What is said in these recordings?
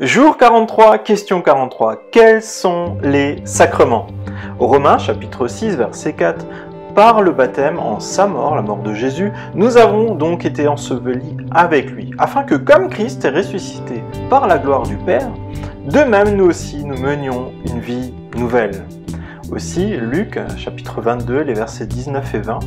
Jour 43, question 43. Quels sont les sacrements? Romains chapitre 6, verset 4. Par le baptême en sa mort, la mort de Jésus, nous avons donc été ensevelis avec lui, afin que comme Christ est ressuscité par la gloire du Père, de même nous aussi nous menions une vie nouvelle. Aussi, Luc chapitre 22, les versets 19 et 20.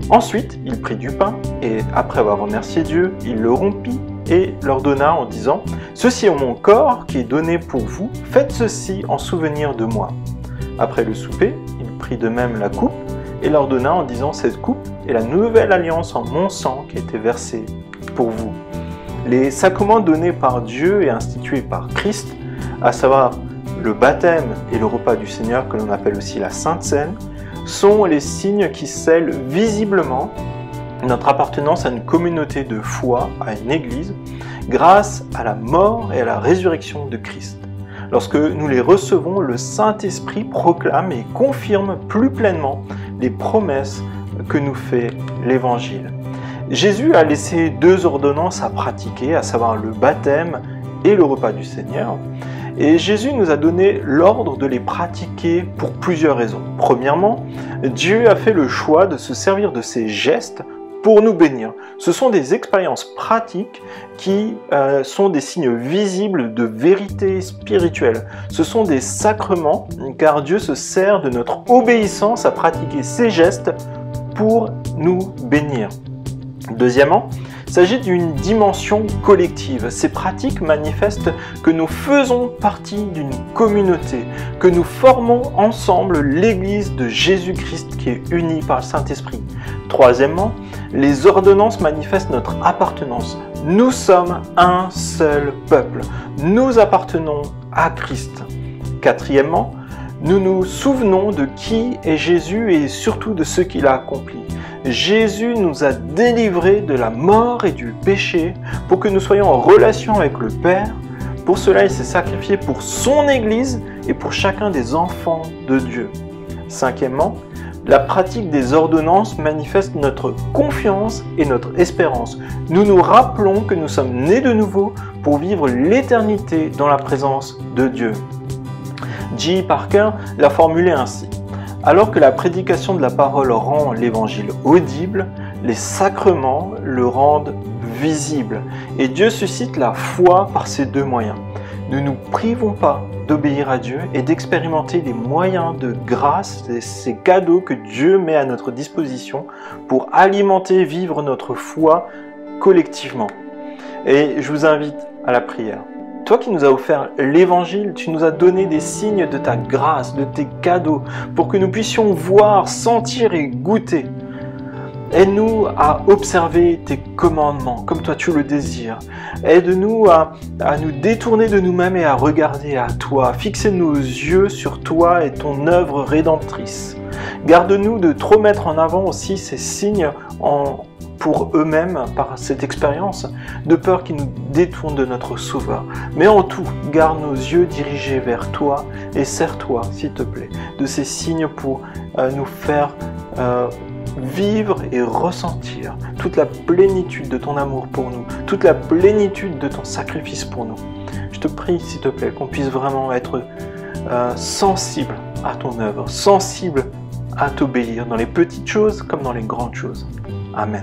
Ensuite, il prit du pain, et après avoir remercié Dieu, il le rompit et leur donna en disant « Ceci est mon corps qui est donné pour vous, faites ceci en souvenir de moi. » Après le souper, il prit de même la coupe et leur donna en disant « Cette coupe est la nouvelle alliance en mon sang qui a été versée pour vous. » Les sacrements donnés par Dieu et institués par Christ, à savoir le baptême et le repas du Seigneur, que l'on appelle aussi la Sainte Seine, sont les signes qui scellent visiblement notre appartenance à une communauté de foi, à une église, grâce à la mort et à la résurrection de Christ. Lorsque nous les recevons, le Saint-Esprit proclame et confirme plus pleinement les promesses que nous fait l'Évangile. Jésus a laissé deux ordonnances à pratiquer, à savoir le baptême et le repas du Seigneur. Et Jésus nous a donné l'ordre de les pratiquer pour plusieurs raisons. Premièrement, Dieu a fait le choix de se servir de ces gestes pour nous bénir. Ce sont des expériences pratiques qui sont des signes visibles de vérité spirituelle. Ce sont des sacrements, car Dieu se sert de notre obéissance à pratiquer ces gestes pour nous bénir. Deuxièmement, il s'agit d'une dimension collective. Ces pratiques manifestent que nous faisons partie d'une communauté, que nous formons ensemble l'Église de Jésus-Christ qui est unie par le Saint-Esprit. Troisièmement, les ordonnances manifestent notre appartenance. Nous sommes un seul peuple. Nous appartenons à Christ. Quatrièmement, nous nous souvenons de qui est Jésus et surtout de ce qu'il a accompli. Jésus nous a délivrés de la mort et du péché pour que nous soyons en relation avec le Père. Pour cela, il s'est sacrifié pour son Église et pour chacun des enfants de Dieu. Cinquièmement, la pratique des ordonnances manifeste notre confiance et notre espérance. Nous nous rappelons que nous sommes nés de nouveau pour vivre l'éternité dans la présence de Dieu. J. Parker l'a formulé ainsi. Alors que la prédication de la parole rend l'évangile audible, les sacrements le rendent visible. Et Dieu suscite la foi par ces deux moyens. Ne nous privons pas d'obéir à Dieu et d'expérimenter les moyens de grâce, ces cadeaux que Dieu met à notre disposition pour alimenter et vivre notre foi collectivement. Et je vous invite à la prière. Toi qui nous as offert l'Évangile, tu nous as donné des signes de ta grâce, de tes cadeaux, pour que nous puissions voir, sentir et goûter. Aide-nous à observer tes commandements, comme toi tu le désires. Aide-nous à nous détourner de nous-mêmes et à regarder à toi. Fixer nos yeux sur toi et ton œuvre rédemptrice. Garde-nous de trop mettre en avant aussi ces signes pour eux-mêmes, par cette expérience, de peur qu'ils nous détournent de notre Sauveur. Mais en tout, garde nos yeux dirigés vers toi et sers-toi, s'il te plaît, de ces signes pour nous faire vivre et ressentir toute la plénitude de ton amour pour nous, toute la plénitude de ton sacrifice pour nous. Je te prie, s'il te plaît, qu'on puisse vraiment être sensible à ton œuvre, sensible à t'obéir dans les petites choses comme dans les grandes choses. Amen.